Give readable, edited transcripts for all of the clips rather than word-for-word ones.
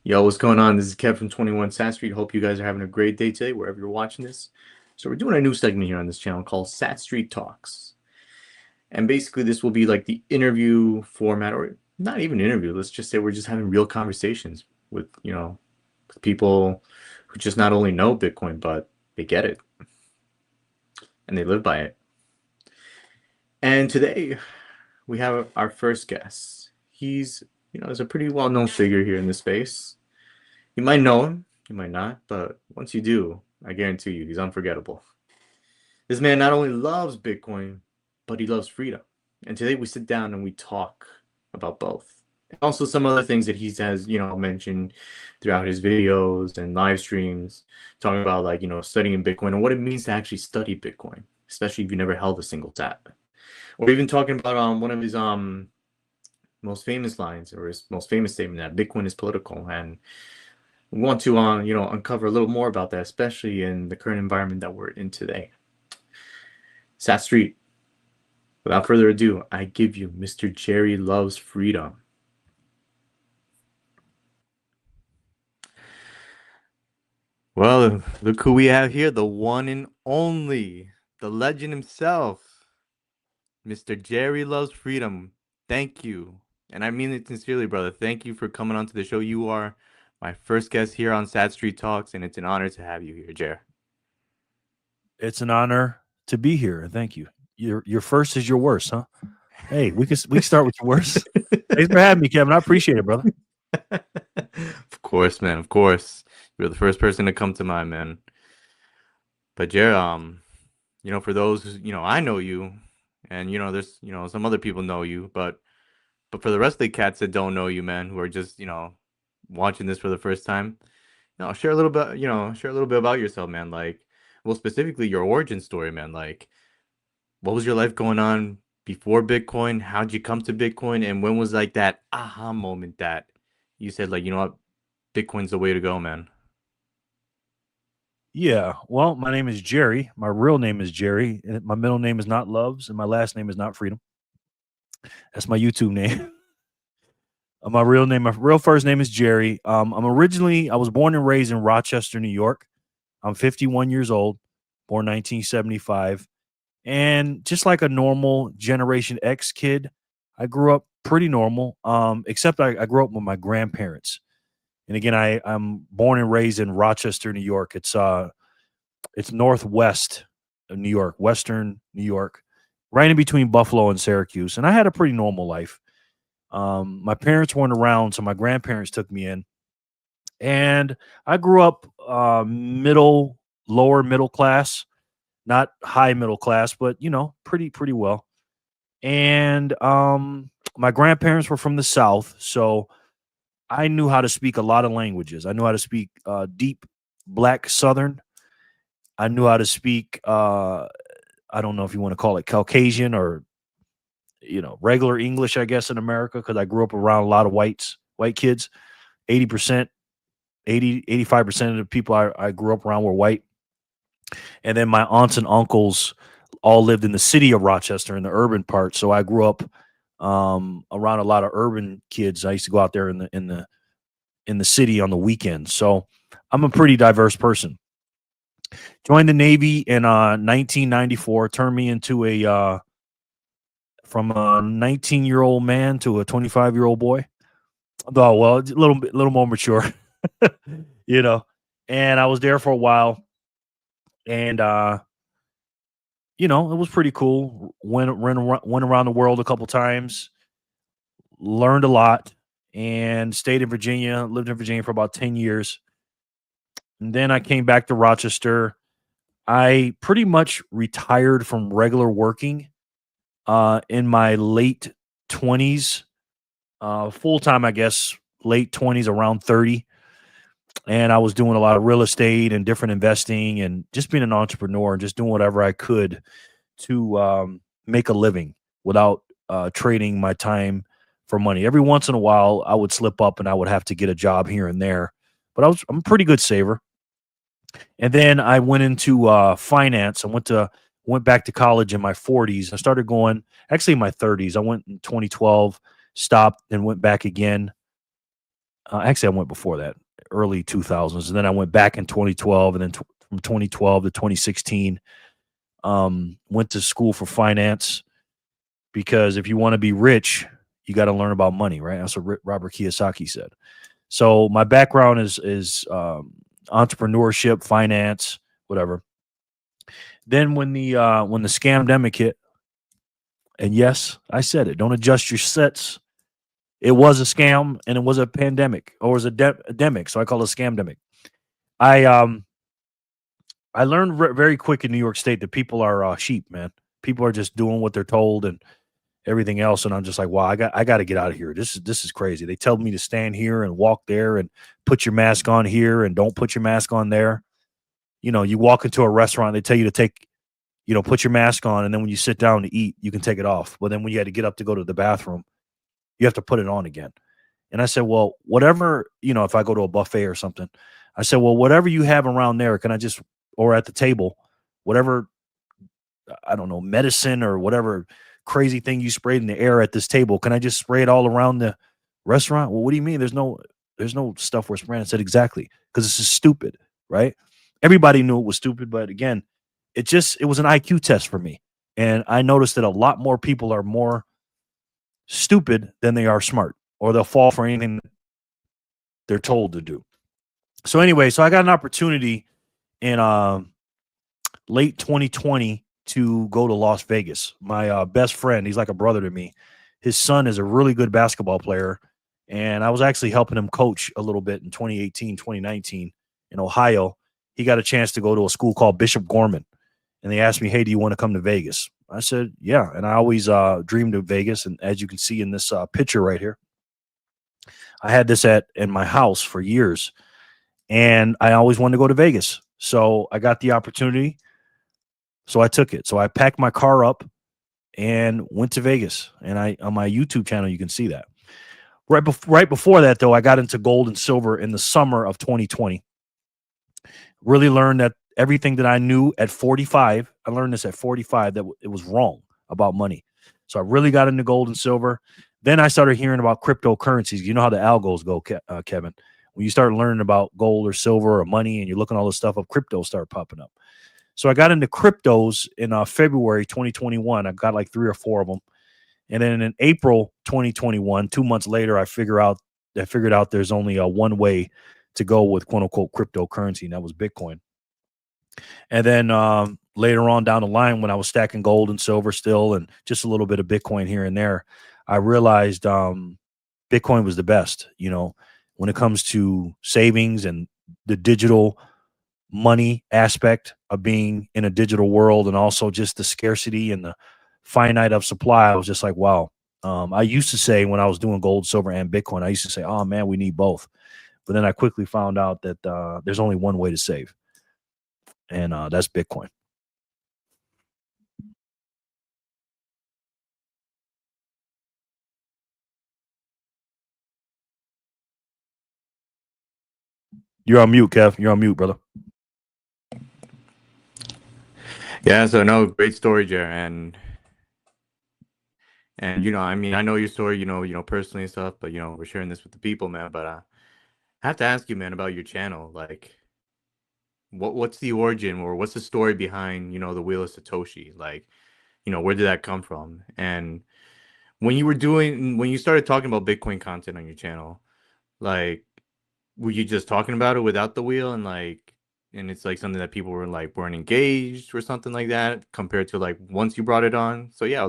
Yo, what's going on? This is Kev from 21 Sat Street. Hope you guys are having a great day today, wherever you're watching this. So we're doing a new segment here on this channel called Sat Street Talks. And basically this will be like the interview format, or not even interview. Let's just say we're just having real conversations with, with people who just not only know Bitcoin, but they get it and they live by it. And today we have our first guest. He's, is a pretty well-known figure here in the space. You might know him, you might not, but once you do, I guarantee you, he's unforgettable. This man not only loves Bitcoin, but he loves freedom. And today we sit down and we talk about both. And also some other things that he has, mentioned throughout his videos and live streams, talking about like, studying Bitcoin and what it means to actually study Bitcoin, especially if you never held a single tap. Or even talking about one of his most famous lines, or his most famous statement, that Bitcoin is political. And we want to uncover a little more about that, especially in the current environment that we're in today. Sat Street, without further ado, I give you Mr. Jerry Loves Freedom. Well, look who we have here, the one and only, the legend himself, Mr. Jerry Loves Freedom. Thank you. And I mean it sincerely, brother. Thank you for coming onto the show. You are my first guest here on Sat Street Talks, and it's an honor to have you here, Jer. It's an honor to be here. Thank you. Your first is your worst, huh? Hey, we can start with your worst. Thanks for having me, Kevin. I appreciate it, brother. Of course, man. Of course. You're the first person to come to mind, man. But Jer, for those who, I know you, and there's, some other people know you, but for the rest of the cats that don't know you, man, who are just, watching this for the first time, share a little bit, share a little bit about yourself, man. Like, well, specifically your origin story, man. Like, what was your life going on before Bitcoin? How'd you come to Bitcoin? And when was like that aha moment that you said, like, you know what, Bitcoin's the way to go, man? Yeah. Well, my name is Jerry. My real name is Jerry. And my middle name is not Loves, and my last name is not Freedom. That's my YouTube name. My real first name is Jerry. I was born and raised in Rochester, New York. I'm 51 years old, born 1975. And just like a normal Generation X kid, I grew up pretty normal, except I grew up with my grandparents. And again, I'm born and raised in Rochester, New York. It's northwest of New York, western New York, right in between Buffalo and Syracuse. And I had a pretty normal life. My parents weren't around, so my grandparents took me in, and I grew up lower middle class, not high middle class, but pretty well. And my grandparents were from the South, so I knew how to speak a lot of languages. I knew how to speak deep Black Southern. I knew how to speak. I don't know if you want to call it Caucasian or regular English, I guess, in America, because I grew up around a lot of white kids. 80%, 85% of the people I grew up around were white. And then my aunts and uncles all lived in the city of Rochester in the urban part. So I grew up around a lot of urban kids. I used to go out there in the city on the weekends. So I'm a pretty diverse person. Joined the Navy in 1994. Turned me into a from a 19-year-old man to a 25-year-old boy. Oh well, a little more mature, you know. And I was there for a while, and it was pretty cool. Went around the world a couple times, learned a lot, and stayed in Virginia. Lived in Virginia for about 10 years. And then I came back to Rochester. I pretty much retired from regular working in my late 20s, full time, I guess, late 20s, around 30. And I was doing a lot of real estate and different investing and just being an entrepreneur and just doing whatever I could to make a living without trading my time for money. Every once in a while, I would slip up and I would have to get a job here and there, but I'm a pretty good saver. And then I went into finance. Went back to college in my 40s. I started going actually in my 30s. I went in 2012, stopped, and went back again. Actually, I went before that, early 2000s, and then I went back in 2012, and then from 2012 to 2016, went to school for finance because if you want to be rich, you got to learn about money, right? That's what Robert Kiyosaki said. So my background is entrepreneurship, finance, whatever. Then when the scamdemic hit, and yes, I said it. Don't adjust your sets. It was a scam, and it was a pandemic, or it was a demic. So I call it a scamdemic. I um I learned very quick in New York State that people are sheep, man. People are just doing what they're told and everything else, and I'm just like, wow, I got to get out of here. This is crazy. They tell me to stand here and walk there and put your mask on here and don't put your mask on there. You know, you walk into a restaurant, they tell you to put your mask on, and then when you sit down to eat, you can take it off. But then when you had to get up to go to the bathroom, you have to put it on again. And I said, well, whatever, if I go to a buffet or something, I said, well, whatever you have around there, can I just, or at the table, whatever, I don't know, medicine or whatever crazy thing you sprayed in the air at this table, can I just spray it all around the restaurant? Well, what do you mean? There's no stuff we're spraying. I said, exactly, because this is stupid, right? Everybody knew it was stupid, but again, it was an IQ test for me. And I noticed that a lot more people are more stupid than they are smart, or they'll fall for anything they're told to do. So anyway, so I got an opportunity in late 2020 to go to Las Vegas. My best friend, he's like a brother to me. His son is a really good basketball player, and I was actually helping him coach a little bit in 2018, 2019 in Ohio. He got a chance to go to a school called Bishop Gorman, and they asked me, hey, do you want to come to Vegas? I said, yeah. And I always dreamed of Vegas. And as you can see in this picture right here, I had this in my house for years, and I always wanted to go to Vegas. So I got the opportunity. So I took it. So I packed my car up and went to Vegas. And on my YouTube channel, you can see that. Right before that, though, I got into gold and silver in the summer of 2020. Really learned that everything that I knew at 45, I learned this at 45, that it was wrong about money. So I really got into gold and silver. Then I started hearing about cryptocurrencies. You know how the algos go, Kevin. When you start learning about gold or silver or money and you're looking all this stuff up, crypto started popping up. So I got into cryptos in February 2021. I got like 3 or 4 of them. And then in April 2021, 2 months later, I figured out there's only one way to go with quote unquote cryptocurrency, and that was Bitcoin. And then later on down the line, when I was stacking gold and silver still, and just a little bit of Bitcoin here and there, I realized Bitcoin was the best, when it comes to savings and the digital money aspect of being in a digital world, and also just the scarcity and the finite of supply. I was just like, wow. I used to say, when I was doing gold, silver, and Bitcoin, I used to say, oh man, we need both. But then I quickly found out that there's only one way to save, and that's Bitcoin. You're on mute, Kev. You're on mute, brother. Yeah, so no, great story, Jer, and I mean, I know your story, personally and stuff, but we're sharing this with the people, man. But I have to ask you, man, about your channel. Like, what's the origin, or what's the story behind, the Wheel of Satoshi? Like, where did that come from? And when you started talking about Bitcoin content on your channel, like, were you just talking about it without the wheel, and it's like something that people weren't engaged or something like that, compared to like once you brought it on? So yeah,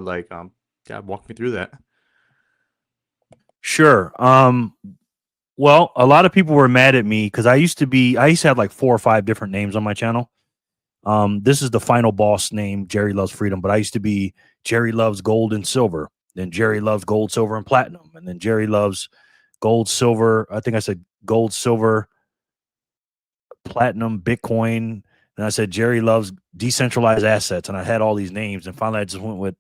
yeah, walk me through that. Sure. Well, a lot of people were mad at me because I used to have like 4 or 5 different names on my channel. This is the final boss name, Jerry Loves Freedom, but I used to be Jerry Loves Gold and Silver, then Jerry Loves Gold, Silver, and Platinum, and then Jerry Loves Gold, Silver. I think I said Gold, Silver, Platinum, Bitcoin. And I said Jerry Loves Decentralized Assets, and I had all these names, and finally I just went with,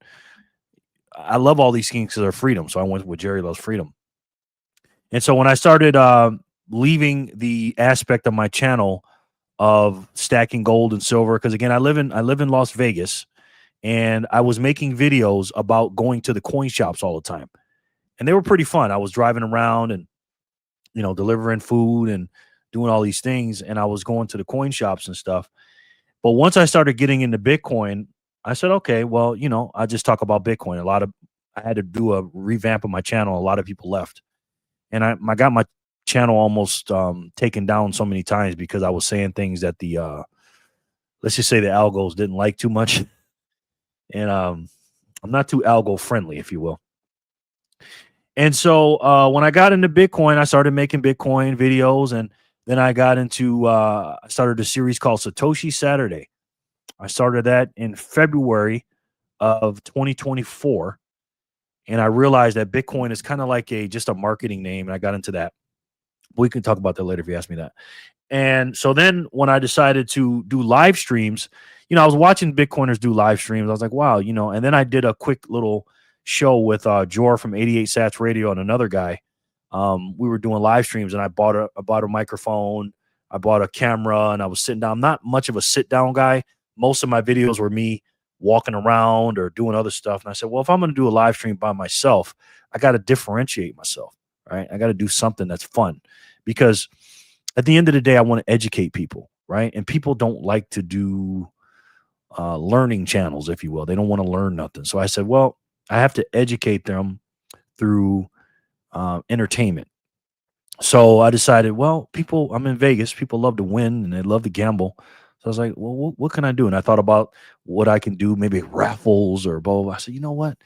I love all these schemes because they're freedom, so I went with Jerry Loves Freedom. And so when I started leaving the aspect of my channel of stacking gold and silver, because again, I live in Las Vegas, and I was making videos about going to the coin shops all the time, and they were pretty fun. I was driving around and delivering food and doing all these things. And I was going to the coin shops and stuff. But once I started getting into Bitcoin, I said, okay, well, I just talk about Bitcoin. I had to do a revamp of my channel. A lot of people left. And I got my channel almost taken down so many times because I was saying things that the let's just say the algos didn't like too much. And I'm not too algo friendly, if you will. And so when I got into Bitcoin, I started making Bitcoin videos, and then I got into I started a series called Satoshi Saturday. I started that in February of 2024, and I realized that Bitcoin is kind of like just a marketing name, and I got into that. We can talk about that later if you ask me that. And so then when I decided to do live streams, I was watching Bitcoiners do live streams. I was like, wow, and then I did a quick little show with Jor from 88 Sats Radio and another guy. We were doing live streams, and I bought a microphone, I bought a camera, and I was sitting down. I'm not much of a sit down guy. Most of my videos were me walking around or doing other stuff. And I said, well, if I'm going to do a live stream by myself, I got to differentiate myself, right? I got to do something that's fun, because at the end of the day, I want to educate people, right? And people don't like to do learning channels, if you will. They don't want to learn nothing. So I said, well, I have to educate them through entertainment. So I decided, well, I'm in Vegas. People love to win and they love to gamble. So I was like, well, what can I do? And I thought about what I can do, maybe raffles or blah, blah, blah. I said, you know what?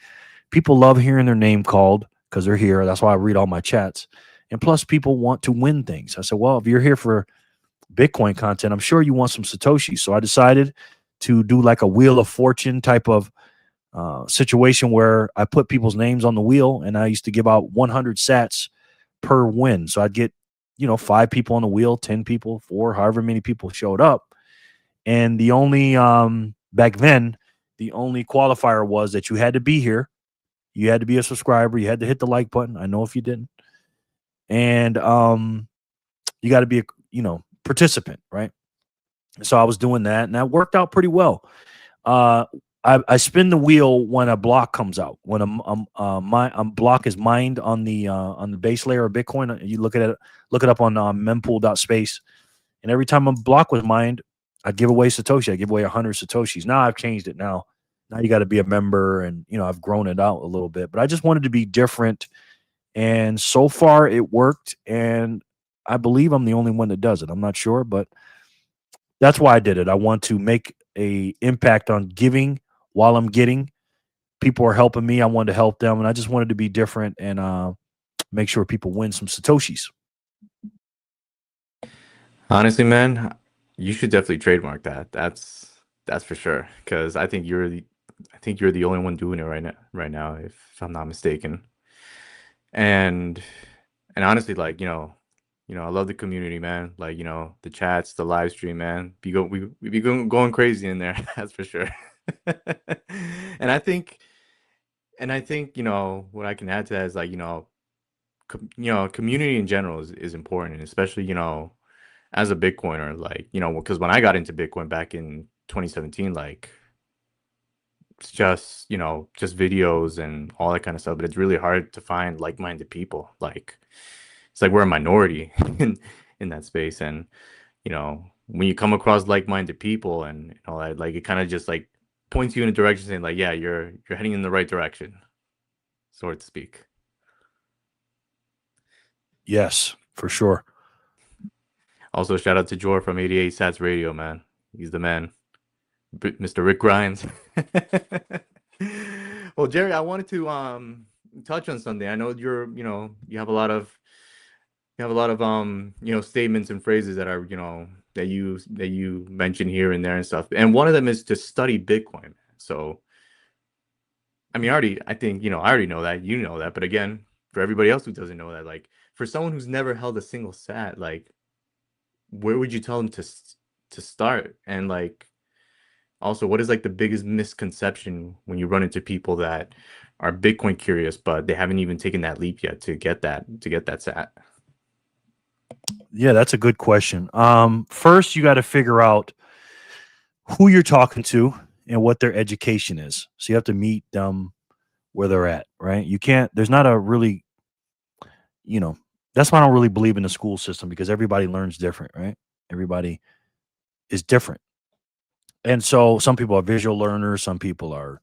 People love hearing their name called because they're here. That's why I read all my chats. And plus, people want to win things. I said, well, if you're here for Bitcoin content, I'm sure you want some Satoshis. So I decided to do like a Wheel of Fortune type of situation where I put people's names on the wheel, and I used to give out 100 sats per win. So I'd get, 5 people on the wheel, 10 people, 4, however many people showed up. And the only, back then, the only qualifier was that you had to be here. You had to be a subscriber. You had to hit the like button. I know if you didn't. And you got to be a, participant, right? So I was doing that, and that worked out pretty well. I spin the wheel when a block comes out. When my block is mined on the base layer of Bitcoin, you look it up on mempool.space, and every time a block was mined, I'd give away Satoshi. I give away 100 Satoshis. Now I've changed it. Now you got to be a member, and I've grown it out a little bit. But I just wanted to be different, and so far it worked. And I believe I'm the only one that does it. I'm not sure, but that's why I did it. I want to make a impact on giving while I'm getting. People are helping me. I wanted to help them, and I just wanted to be different and make sure people win some Satoshis. Honestly, man, you should definitely trademark that. That's for sure. Because I think you're the only one doing it right now, if I'm not mistaken. And honestly, like, I love the community, man. Like, the chats, the live stream, man. We be going crazy in there, that's for sure. And I think, what I can add to that is, like, community in general is important, especially, as a Bitcoiner, like, because when I got into Bitcoin back in 2017, like, it's just, just videos and all that kind of stuff, but it's really hard to find like-minded people. Like, it's like we're a minority in that space. And, when you come across like-minded people and all that, like, it kind of just like points you in a direction saying, like, yeah, you're heading in the right direction, so to speak. Yes, for sure. Also, shout out to Jor from 88 Sats Radio, man. He's the man. Mr. Rick Grimes. Well, Jerry, I wanted to touch on something. I know you have a lot of statements and phrases that are, that you mention here and there and stuff. And one of them is to study Bitcoin. So I mean, I think, I already know that, know that, but again, for everybody else who doesn't know that, like, for someone who's never held a single sat, like, where would you tell them to start? And, like, also, what is, like, the biggest misconception when you run into people that are Bitcoin curious, but they haven't even taken that leap yet to get that sat? Yeah, that's a good question. First, you got to figure out who you're talking to and what their education is. So you have to meet them where they're at, right? You can't. There's not a really, That's why I don't really believe in the school system because everybody learns different, right? Everybody is different. And so some people are visual learners, some people are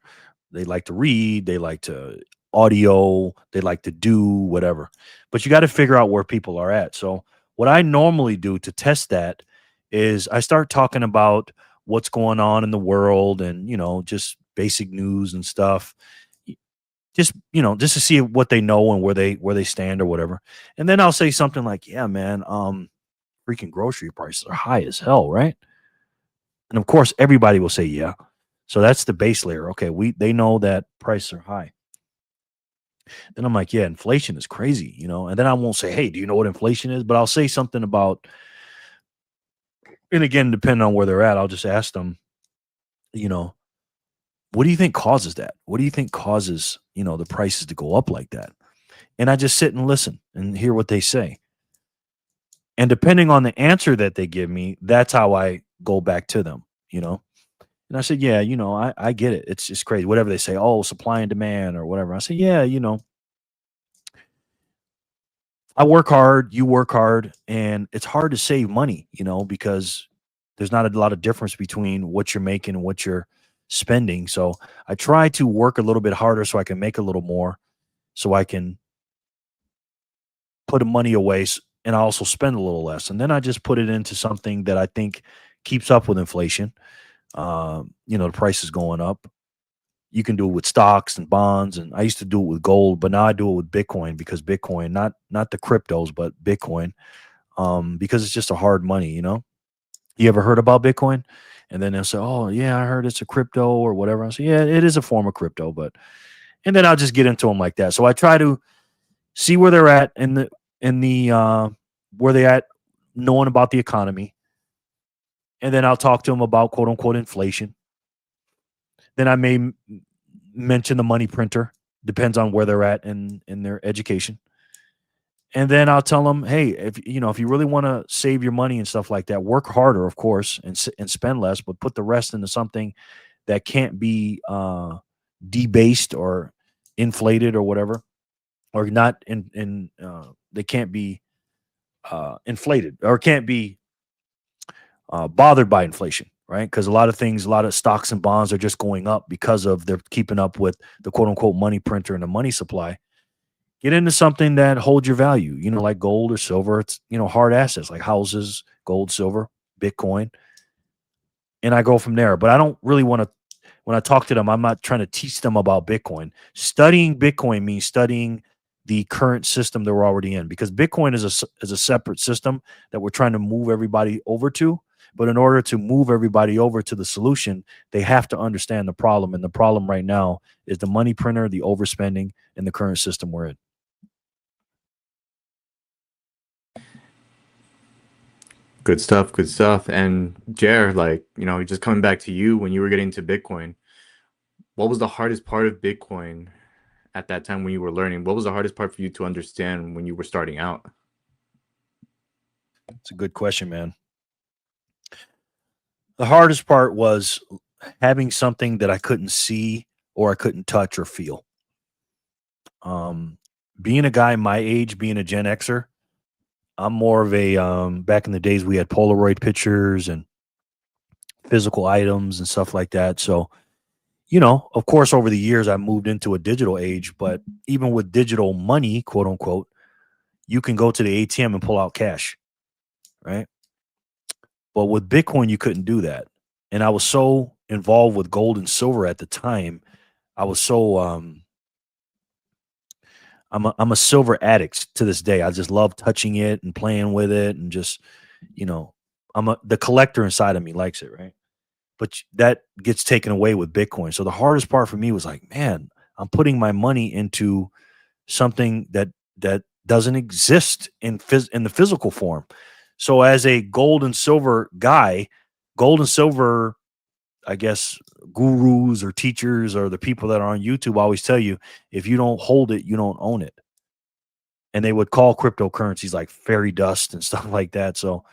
they like to read, they like to audio, they like to do whatever. But you got to figure out where people are at. So what I normally do to test that is I start talking about what's going on in the world and, just basic news and stuff. y- Just, just to see what they know and where they stand or whatever. And then I'll say something like, "Yeah, man, freaking grocery prices are high as hell, right?" And of course, everybody will say, "Yeah." So that's the base layer. Okay, they know that prices are high. Then I'm like, "Yeah, inflation is crazy, you know." And then I won't say, "Hey, do you know what inflation is?" But I'll say something about, and again, depending on where they're at, I'll just ask them, you know, "What do you think causes that? What do you think causes, the prices to go up like that?" And I just sit and listen and hear what they say. And depending on the answer that they give me, that's how I go back to them, you know. And I said, "Yeah, I get it. It's just crazy. Whatever they say, oh, supply and demand or whatever." I said, "Yeah, I work hard, you work hard, and it's hard to save money, because there's not a lot of difference between what you're making and what you're spending. So I try to work a little bit harder so I can make a little more, so I can put the money away and I also spend a little less. And then I just put it into something that I think keeps up with inflation. The price is going up. You can do it with stocks and bonds, and I used to do it with gold, but now I do it with Bitcoin because Bitcoin, not the cryptos, but Bitcoin, because it's just a hard money. You ever heard about Bitcoin? And then they'll say, "Oh yeah, I heard it's a crypto or whatever." I say, "Yeah, it is a form of crypto," but and then I'll just get into them like that. So I try to see where they're at in the where they at, knowing about the economy, and then I'll talk to them about quote unquote inflation. Then I may mention the money printer. Depends on where they're at in their education. And then I'll tell them, "Hey, if you really want to save your money and stuff like that, work harder, of course, and spend less, but put the rest into something that can't be debased or inflated or whatever, or not they can't be inflated or can't be bothered by inflation." Right, because a lot of things, a lot of stocks and bonds are just going up because of they're keeping up with the quote unquote money printer and the money supply. Get into something that holds your value, like gold or silver. It's, hard assets like houses, gold, silver, Bitcoin. And I go from there. But I don't really want to, when I talk to them, I'm not trying to teach them about Bitcoin. Studying Bitcoin means studying the current system that we're already in because Bitcoin is a separate system that we're trying to move everybody over to. But in order to move everybody over to the solution, they have to understand the problem. And the problem right now is the money printer, the overspending, and the current system we're in. Good stuff, good stuff. And Jer, like, just coming back to you when you were getting into Bitcoin, what was the hardest part of Bitcoin at that time when you were learning? What was the hardest part for you to understand when you were starting out? It's a good question, man. The hardest part was having something that I couldn't see or I couldn't touch or feel. Um, Being a guy my age, being a Gen Xer, I'm more of a back in the days we had Polaroid pictures and physical items and stuff like that. So, of course, over the years I moved into a digital age, but even with digital money, quote unquote, you can go to the ATM and pull out cash, right? But with Bitcoin, you couldn't do that. And I was so involved with gold and silver at the time. I was so I'm a silver addict to this day. I just love touching it and playing with it and just, you know, the collector inside of me likes it, right? But that gets taken away with Bitcoin. So the hardest part for me was like, man, I'm putting my money into something that doesn't exist in the physical form. So as a gold and silver guy, gold and silver, I guess, gurus or teachers or the people that are on YouTube always tell you, if you don't hold it, you don't own it. And they would call cryptocurrencies like fairy dust and stuff like that. So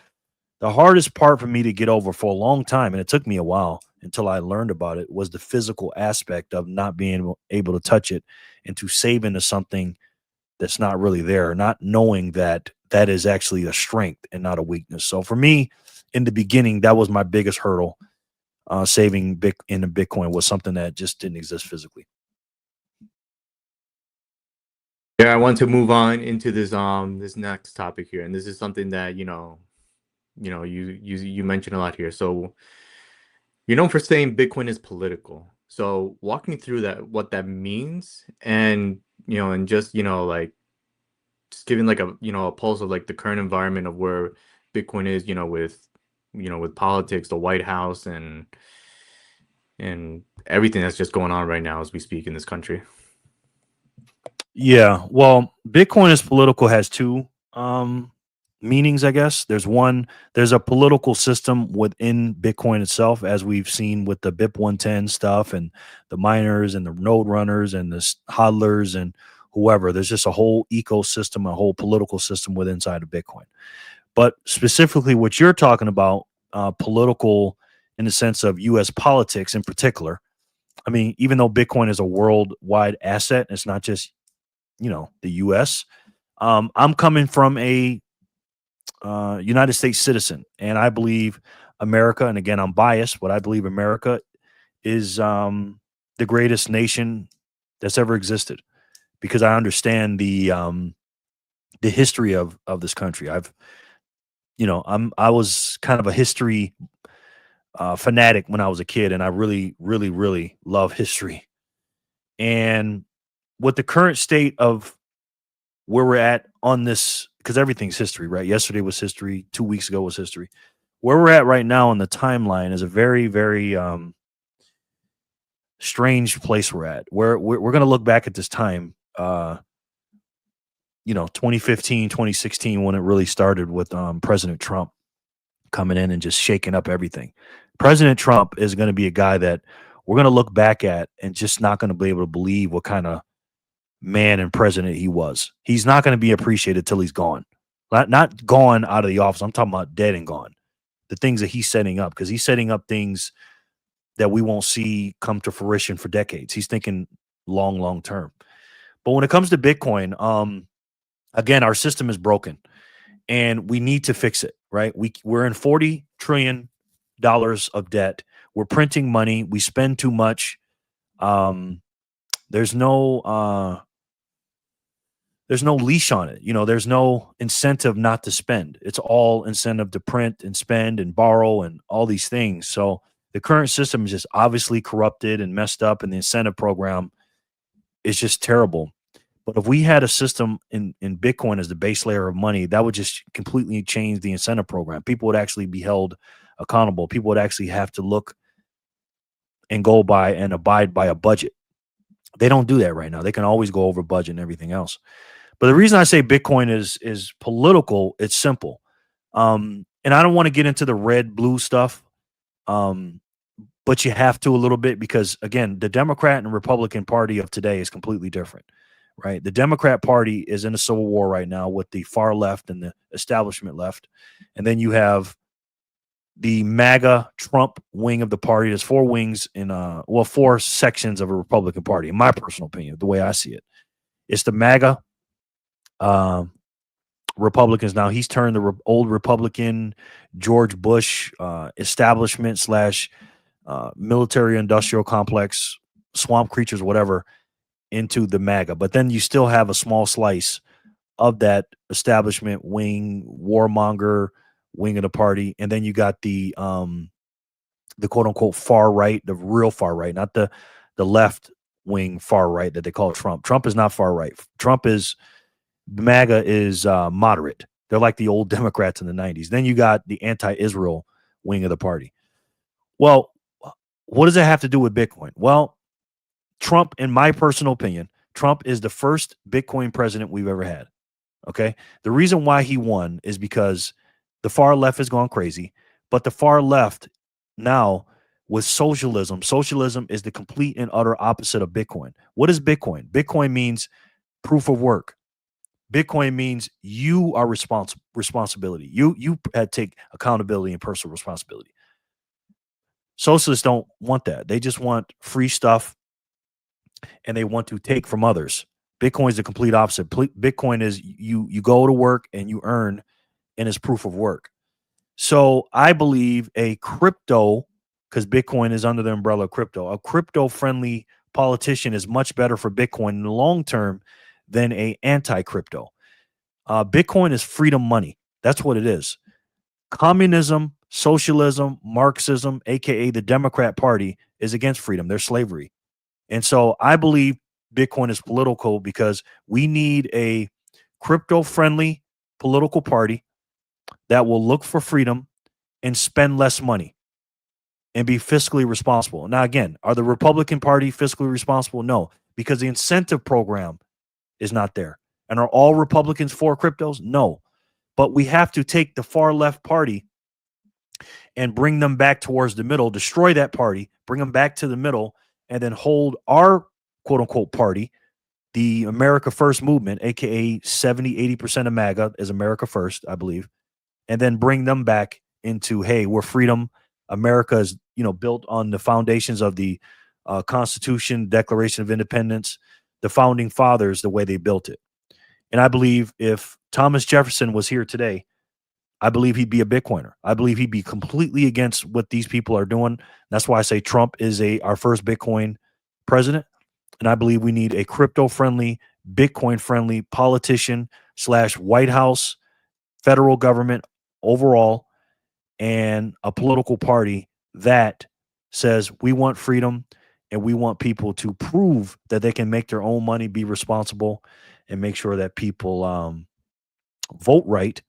the hardest part for me to get over for a long time, and it took me a while until I learned about it, was the physical aspect of not being able to touch it and to save into something that's not really there, not knowing that that is actually a strength and not a weakness. So for me, in the beginning, that was my biggest hurdle. Saving in the Bitcoin was something that just didn't exist physically. Yeah, I want to move on into this next topic here, and this is something that you mentioned a lot here. So you're known for saying Bitcoin is political. So walk me through that, what that means, and and just like just giving like a pulse of like the current environment of where Bitcoin is, with politics, the White House, and everything that's just going on right now as we speak in this country. Yeah, well, Bitcoin is political has two meanings, I guess. There's a political system within Bitcoin itself, as we've seen with the BIP 110 stuff and the miners and the node runners and the hodlers and whoever. There's just a whole ecosystem, a whole political system within inside of Bitcoin. But specifically, what you're talking about, political in the sense of U.S. politics in particular. I mean, even though Bitcoin is a worldwide asset, it's not just the U.S. I'm coming from a United States citizen, and I believe America. And again, I'm biased, but I believe America is the greatest nation that's ever existed because I understand the history of this country. I was kind of a history fanatic when I was a kid, and I really, really, really love history. And with the current state of where we're at on this, because everything's history, right? Yesterday was history, 2 weeks ago was history. Where we're at right now on the timeline is a very, very strange place we're at. We're going to look back at this time, 2015, 2016, when it really started with President Trump coming in and just shaking up everything. President Trump is going to be a guy that we're going to look back at and just not going to be able to believe what kind of man and president he was. He's not going to be appreciated till he's gone. Not gone out of the office. I'm talking about dead and gone. The things that he's setting up, because he's setting up things that we won't see come to fruition for decades. He's thinking long, long term. But when it comes to Bitcoin, again, our system is broken and we need to fix it, right? We're in $40 trillion of debt. We're printing money. We spend too much. There's no leash on it. There's no incentive not to spend. It's all incentive to print and spend and borrow and all these things. So the current system is just obviously corrupted and messed up, and the incentive program is just terrible. But if we had a system in Bitcoin as the base layer of money, that would just completely change the incentive program. People would actually be held accountable. People would actually have to look and go by and abide by a budget. They don't do that right now. They can always go over budget and everything else. But the reason I say Bitcoin is political, it's simple. And I don't want to get into the red blue stuff. But you have to a little bit because again, the Democrat and Republican Party of today is completely different, right? The Democrat Party is in a civil war right now with the far left and the establishment left. And then you have the MAGA Trump wing of the party. There's four wings in four sections of a Republican Party, in my personal opinion, the way I see it. It's the MAGA Republicans. Now he's turned the old Republican George Bush establishment slash military industrial complex, swamp creatures, whatever, into the MAGA. But then you still have a small slice of that establishment wing, warmonger wing of the party, and then you got the quote unquote far right, the real far right, not the left wing far right that they call Trump. Trump is not far right. MAGA is moderate. They're like the old Democrats in the 90s. Then you got the anti-Israel wing of the party. Well, what does that have to do with Bitcoin? Well, Trump, in my personal opinion, Trump is the first Bitcoin president we've ever had. Okay. The reason why he won is because the far left has gone crazy, but the far left now with socialism is the complete and utter opposite of Bitcoin. What is Bitcoin? Bitcoin means proof of work. Bitcoin means you are responsibility. You take accountability and personal responsibility. Socialists don't want that. They just want free stuff and they want to take from others. Bitcoin is the complete opposite. Bitcoin is you go to work and you earn, and it's proof of work. So I believe a crypto, because Bitcoin is under the umbrella of crypto, a crypto-friendly politician is much better for Bitcoin in the long term than a anti-crypto. Bitcoin is freedom money. That's what it is. Communism, socialism, Marxism, aka the Democrat Party, is against freedom. They're slavery. And so I believe Bitcoin is political because we need a crypto-friendly political party that will look for freedom and spend less money and be fiscally responsible. Now, again, are the Republican Party fiscally responsible? No, because the incentive program is not there. And are all Republicans for cryptos? No. But we have to take the far left party and bring them back towards the middle, destroy that party, bring them back to the middle, and then hold our quote unquote party, the America First movement, aka 70-80% of MAGA is America First, I believe, and then bring them back into, hey, we're freedom. America is, built on the foundations of the Constitution, Declaration of Independence, the founding fathers, the way they built it. And I believe if Thomas Jefferson was here today, I believe he'd be a Bitcoiner. I believe he'd be completely against what these people are doing. That's why I say Trump is our first Bitcoin president. And I believe we need a crypto-friendly, Bitcoin-friendly politician / White House, federal government overall, and a political party that says we want freedom and we want people to prove that they can make their own money, be responsible, and make sure that people vote right,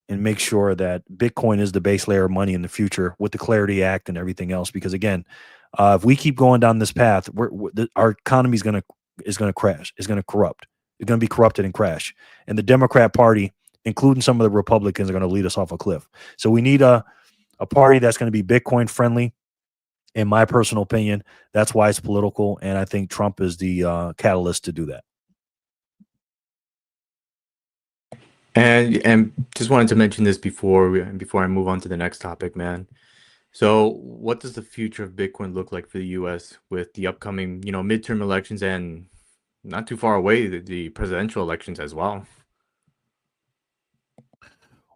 and make sure that Bitcoin is the base layer of money in the future with the Clarity Act and everything else. Because again, if we keep going down this path, our economy is going to crash. It's going to corrupt. It's going to be corrupted and crash. And the Democrat Party, including some of the Republicans, are going to lead us off a cliff. So we need a party that's going to be Bitcoin friendly. In my personal opinion, that's why it's political, and I think Trump is the catalyst to do that. And just wanted to mention this before I move on to the next topic, man. So, what does the future of Bitcoin look like for the U.S. with the upcoming, midterm elections and not too far away, the presidential elections as well?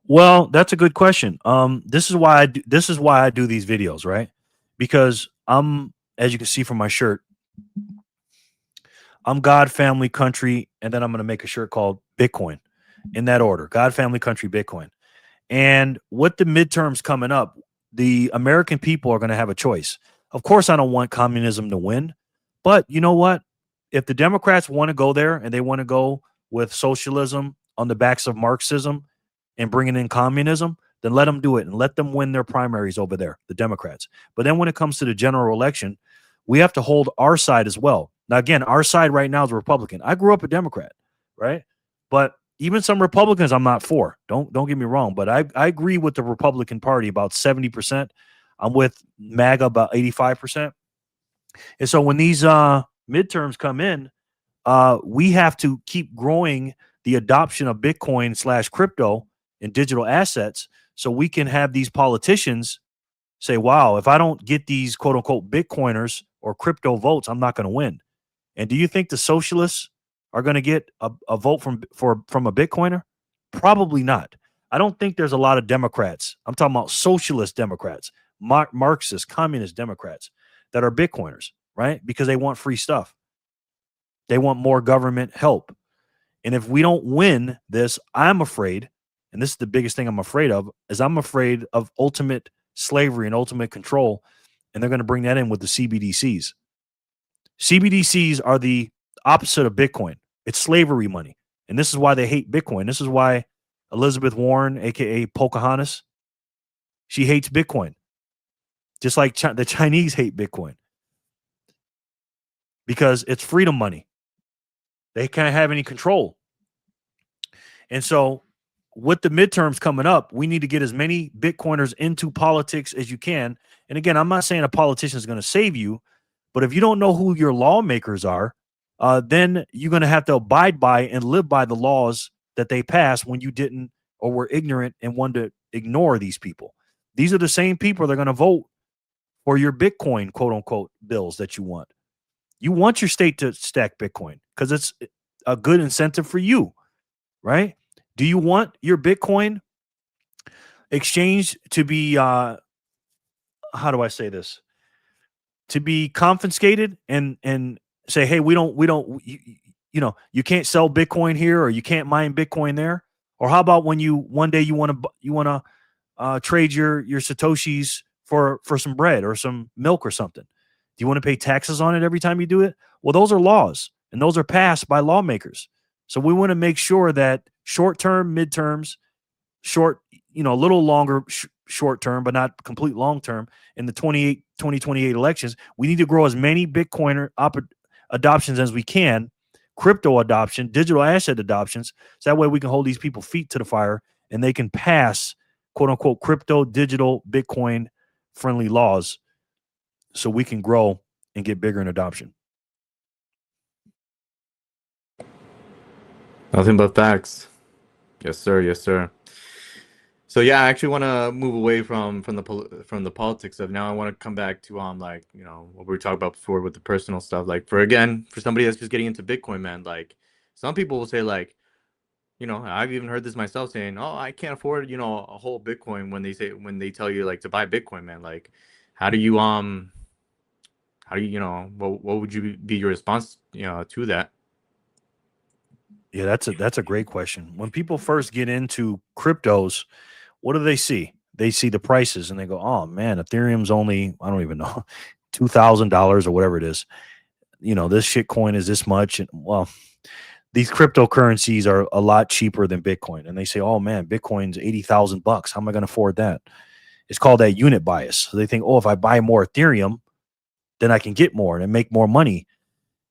Well, that's a good question. This is why I do these videos, right? Because as you can see from my shirt, I'm God, family, country, and then I'm going to make a shirt called Bitcoin in that order: God, family, country, Bitcoin. And with the midterms coming up, the American people are going to have a choice. Of course, I don't want communism to win, but you know what? If the Democrats want to go there and they want to go with socialism on the backs of Marxism and bringing in communism, then let them do it and let them win their primaries over there, the Democrats. But then when it comes to the general election, we have to hold our side as well. Now, again, our side right now is Republican. I grew up a Democrat, right? But even some Republicans I'm not for. Don't get me wrong, but I agree with the Republican Party about 70%. I'm with MAGA about 85%. And so when these midterms come in, we have to keep growing the adoption of Bitcoin / crypto and digital assets so we can have these politicians say, wow, if I don't get these quote unquote Bitcoiners or crypto votes, I'm not going to win. And do you think the socialists are going to get a vote from a Bitcoiner? Probably not. I don't think there's a lot of Democrats. I'm talking about socialist Democrats, Marxist, communist Democrats that are Bitcoiners, right? Because they want free stuff. They want more government help. And if we don't win this, I'm afraid, and this is the biggest thing I'm afraid of, is I'm afraid of ultimate slavery and ultimate control. And they're going to bring that in with the CBDCs. CBDCs are the opposite of Bitcoin. It's slavery money. And this is why they hate Bitcoin. This is why Elizabeth Warren, aka Pocahontas, she hates Bitcoin. Just like the Chinese hate Bitcoin. Because it's freedom money. They can't have any control. And so with the midterms coming up, we need to get as many Bitcoiners into politics as you can. And again, I'm not saying a politician is going to save you, but if you don't know who your lawmakers are, then you're going to have to abide by and live by the laws that they passed when you didn't or were ignorant and wanted to ignore these people. These are the same people that are going to vote for your Bitcoin, quote unquote, bills that you want. You want your state to stack Bitcoin because it's a good incentive for you, right? Do you want your Bitcoin exchange to be how do I say this? To be confiscated and say, hey, we don't you can't sell Bitcoin here or you can't mine Bitcoin there? Or how about when you one day you want to trade your Satoshis for some bread or some milk or something? Do you want to pay taxes on it every time you do it? Well, those are laws and those are passed by lawmakers. So we want to make sure that short term, midterms, short, a little longer short term, but not complete long term in the 2028 elections, we need to grow as many Bitcoiner adoptions as we can, crypto adoption, digital asset adoptions. So that way we can hold these people feet to the fire and they can pass quote unquote crypto, digital, Bitcoin friendly laws so we can grow and get bigger in adoption. Nothing but facts. Yes, sir. Yes, sir. So yeah, I actually want to move away from the politics of now. I want to come back to like what we were talking about before with the personal stuff. Like for somebody that's just getting into Bitcoin, man. Like some people will say like I've even heard this myself saying, oh, I can't afford a whole Bitcoin when they tell you like to buy Bitcoin, man. Like how do you what would you be your response to that? Yeah, that's a great question. When people first get into cryptos, what do they see? They see the prices and they go, "Oh man, Ethereum's only I don't even know $2,000 or whatever it is. This shit coin is this much." And well, these cryptocurrencies are a lot cheaper than Bitcoin, and they say, "Oh man, Bitcoin's $80,000 bucks. How am I going to afford that?" It's called that unit bias. So they think, "Oh, if I buy more Ethereum, then I can get more and make more money."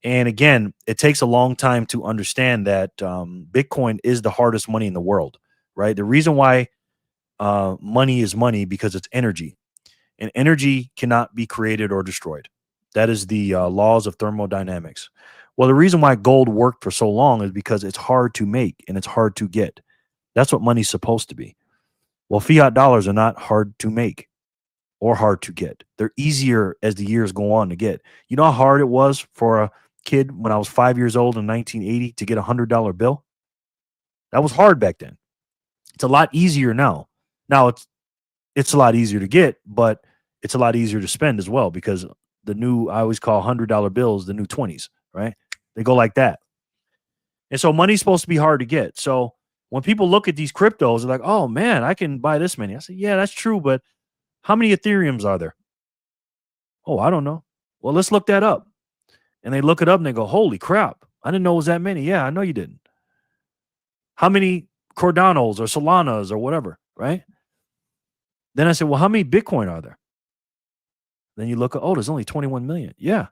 And again, it takes a long time to understand that Bitcoin is the hardest money in the world, right? The reason why money is money because it's energy, and energy cannot be created or destroyed. That is the laws of thermodynamics. Well, the reason why gold worked for so long is because it's hard to make and it's hard to get. That's what money's supposed to be. Well, fiat dollars are not hard to make or hard to get. They're easier as the years go on to get. You know how hard it was for a kid when I was 5 years old in 1980 to get $100 bill? That was hard back then. It's a lot easier now. Now it's a lot easier to get, but it's a lot easier to spend as well because I always call $100 bills the new 20s, right? They go like that. And so money's supposed to be hard to get. So when people look at these cryptos, they're like, oh man, I can buy this many. I say, yeah, that's true, but how many Ethereums are there? Oh, I don't know. Well, let's look that up. And they look it up and they go, holy crap, I didn't know it was that many. Yeah, I know you didn't. How many Cardanos or Solanas or whatever, right? Then I said, well, how many Bitcoin are there? Then you look at, oh, there's only 21 million. Yeah.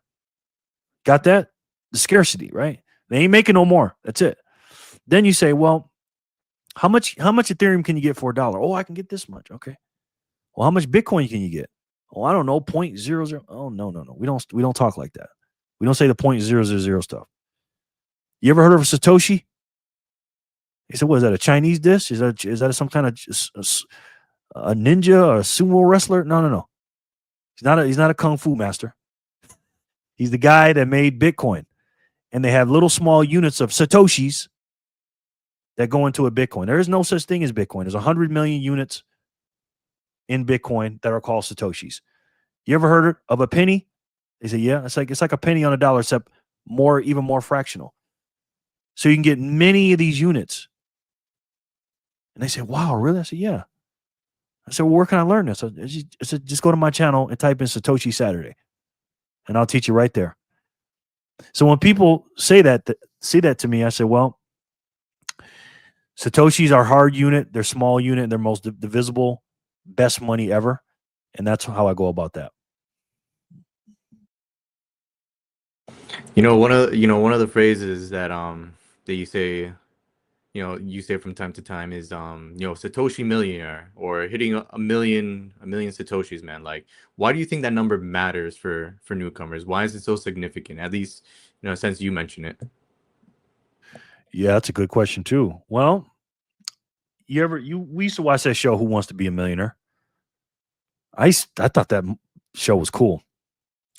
Got that? The scarcity, right? They ain't making no more. That's it. Then you say, well, how much Ethereum can you get for $1? Oh, I can get this much. Okay. Well, how much Bitcoin can you get? Oh, I don't know, 0.00. Oh, no. We don't talk like that. We don't say the 0.000 stuff. You ever heard of a Satoshi? He said, what is that, a Chinese dish? Is that some kind of a ninja or a sumo wrestler? No. He's not a kung fu master. He's the guy that made Bitcoin. And they have little small units of Satoshis that go into a Bitcoin. There is no such thing as Bitcoin. There's 100 million units in Bitcoin that are called Satoshis. You ever heard of a penny? They say, yeah, it's like a penny on a dollar, except even more fractional. So you can get many of these units. And they say, wow, really? I said, yeah. I said, well, where can I learn this? I said, just go to my channel and type in Satoshi Saturday, and I'll teach you right there. So when people say that to me, I say, well, Satoshis are hard unit, they're small unit, they're most divisible, best money ever. And that's how I go about that. One of the phrases that you say from time to time is Satoshi millionaire or hitting a million Satoshis, man. Like, why do you think that number matters for newcomers? Why is it so significant? At least since you mentioned it. Yeah, that's a good question too. Well, we used to watch that show, Who Wants to Be a Millionaire? I thought that show was cool.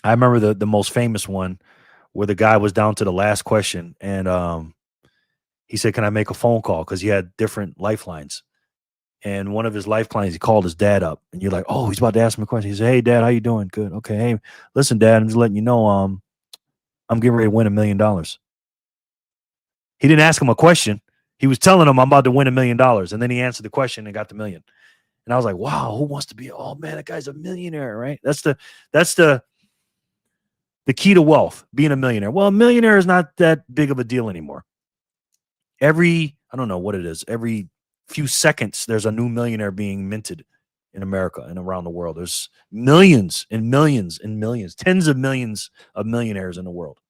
I remember the most famous one where the guy was down to the last question and He said, "Can I make a phone call?" Because he had different lifelines. And one of his lifelines, he called his dad up, and you're like, "Oh, he's about to ask him a question." He said, "Hey, Dad, how you doing? Good. Okay. Hey, listen, Dad, I'm just letting you know, I'm getting ready to win $1 million." He didn't ask him a question. He was telling him, "I'm about to win $1 million," and then he answered the question and got the million. And I was like, "Wow, who wants to be? Oh man, that guy's a millionaire, right?" That's the key to wealth, being a millionaire. Well, a millionaire is not that big of a deal anymore. I don't know what it is. Every few seconds, there's a new millionaire being minted in America and around the world. There's millions and millions and millions, tens of millions of millionaires in the world.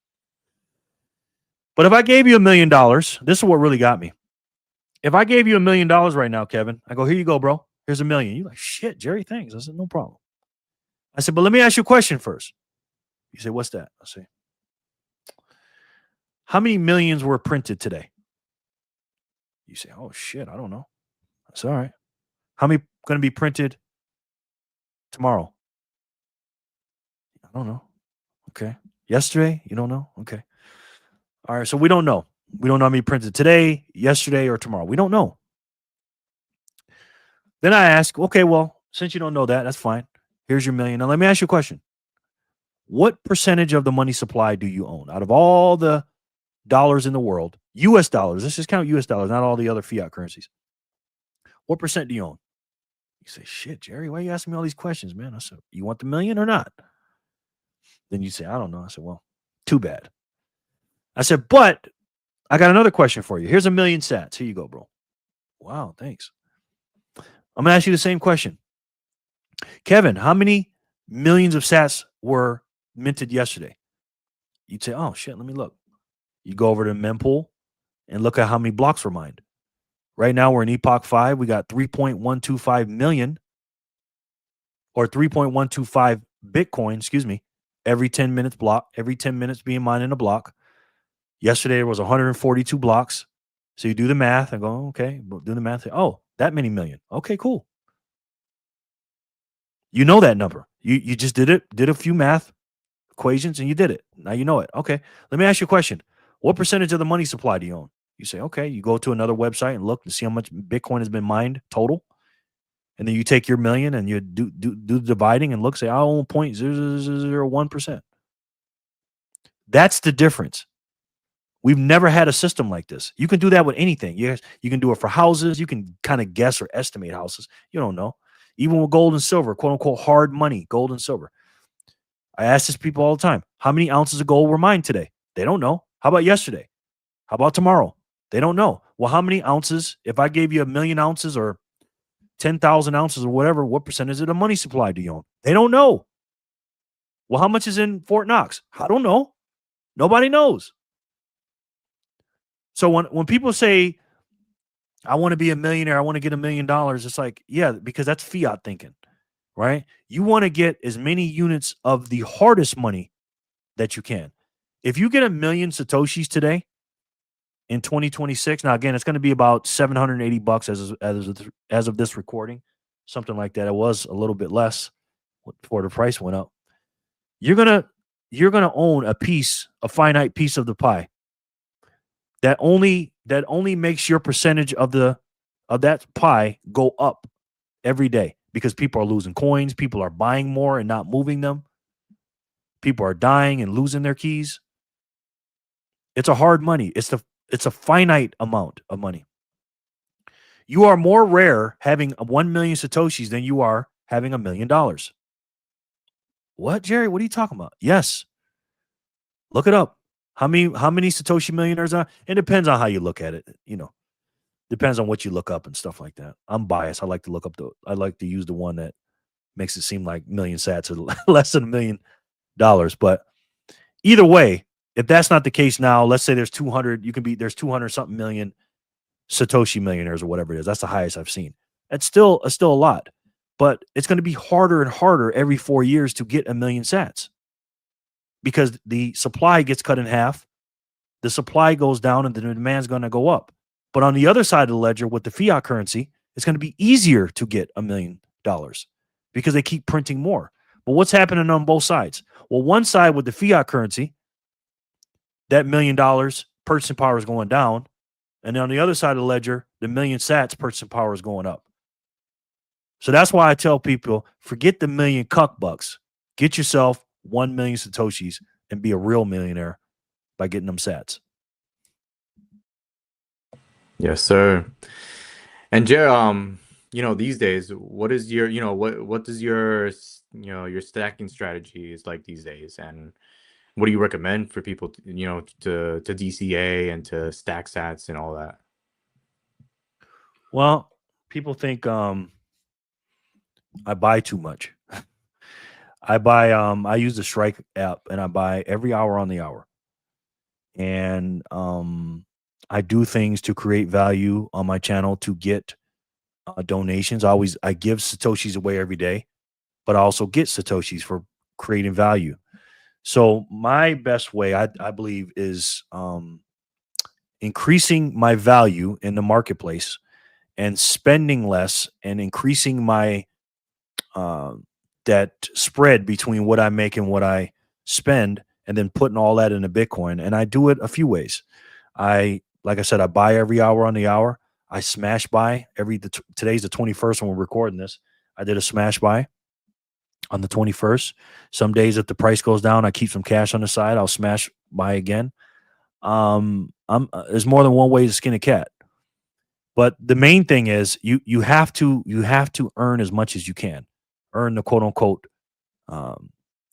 But if I gave you $1 million, this is what really got me. If I gave you $1 million right now, Kevin, I go, "Here you go, bro. Here's $1 million." You're like, "Shit, Jerry, thanks." I said, "No problem." I said, "But let me ask you a question first." You say, "What's that?" I say, "How many millions were printed today?" You say, "Oh shit, I don't know." That's all right. "How many going to be printed tomorrow?" "I don't know." "Okay." "Yesterday?" "You don't know?" "Okay." All right. So we don't know. We don't know how many printed today, yesterday, or tomorrow. We don't know. Then I ask, "Okay, well, since you don't know that, that's fine. Here's your million. Now let me ask you a question. What percentage of the money supply do you own out of all the dollars in the world? US dollars. Let's just count US dollars, not all the other fiat currencies. What percent do you own?" You say, "Shit, Jerry, why are you asking me all these questions, man?" I said, "You want the million or not?" Then you say, "I don't know." I said, "Well, too bad." I said, "But I got another question for you. Here's 1 million sats. Here you go, bro." "Wow, thanks." "I'm going to ask you the same question. Kevin, how many millions of sats were minted yesterday?" You'd say, "Oh, shit, let me look." You go over to mempool and look at how many blocks were mined. Right now, we're in Epoch 5. We got 3.125 million or 3.125 Bitcoin, excuse me, every 10 minutes block, every 10 minutes being mined in a block. Yesterday, there was 142 blocks. So you do the math and go, okay, do the math. Oh, that many million. Okay, cool. You know that number. You just did a few math equations and you did it. Now you know it. Okay. Let me ask you a question. What percentage of the money supply do you own? You say, okay, you go to another website and look to see how much Bitcoin has been mined total. And then you take your million and you do the dividing and look, say, I own 0.0001%. That's the difference. We've never had a system like this. You can do that with anything. You can do it for houses. You can kind of guess or estimate houses. You don't know. Even with gold and silver, quote unquote, hard money, gold and silver. I ask this people all the time, how many ounces of gold were mined today? They don't know. How about yesterday? How about tomorrow? They don't know. Well, how many ounces, if I gave you 1,000,000 ounces or 10,000 ounces or whatever, what percentage of the money supply do you own? They don't know. Well, how much is in Fort Knox? I don't know. Nobody knows. So when people say, I want to be a millionaire, I want to get $1 million, it's like, yeah, because that's fiat thinking, right? You want to get as many units of the hardest money that you can. If you get 1,000,000 Satoshis today in 2026, now again, it's going to be about $780 as of this recording, something like that. It was a little bit less before the price went up. You're gonna own a finite piece of the pie that only makes your percentage of that pie go up every day because people are losing coins, people are buying more and not moving them, people are dying and losing their keys. It's a hard money. It's a finite amount of money. You are more rare having 1 million Satoshis than you are having $1 million. What, Jerry? What are you talking about? Yes. Look it up. How many Satoshi millionaires are? It depends on how you look at it. Depends on what you look up and stuff like that. I'm biased. I like to use the one that makes it seem like million sats are less than $1 million. But either way, if that's not the case now, let's say there's 200, there's 200 something million Satoshi millionaires or whatever it is. That's the highest I've seen. It's still a lot, but it's going to be harder and harder every 4 years to get 1 million sats because the supply gets cut in half. The supply goes down and the demand's going to go up. But on the other side of the ledger with the fiat currency, it's going to be easier to get $1 million because they keep printing more. But what's happening on both sides? Well, one side with the fiat currency, that $1 million purchasing power is going down. And on the other side of the ledger, the million sats purchasing power is going up. So that's why I tell people, forget the million cuck bucks. Get yourself 1 million Satoshis and be a real millionaire by getting them sats. Yes, sir. And Jer, these days, what is your, what does your, your stacking strategy is like these days, and what do you recommend for people, to DCA and to stack sats and all that? Well, people think I buy too much. I use the Strike app and I buy every hour on the hour. And I do things to create value on my channel to get donations. I give Satoshis away every day, but I also get Satoshis for creating value. So my best way, I believe, is increasing my value in the marketplace and spending less and increasing my that spread between what I make and what I spend, and then putting all that into Bitcoin. And I do it a few ways. Like I said, I buy every hour on the hour. I smash buy today's the 21st when we're recording this. I did a smash buy on the 21st. Some days if the price goes down, I keep some cash on the side. I'll smash buy again. There's more than one way to skin a cat. But the main thing is you have to earn as much as you can. Earn the quote unquote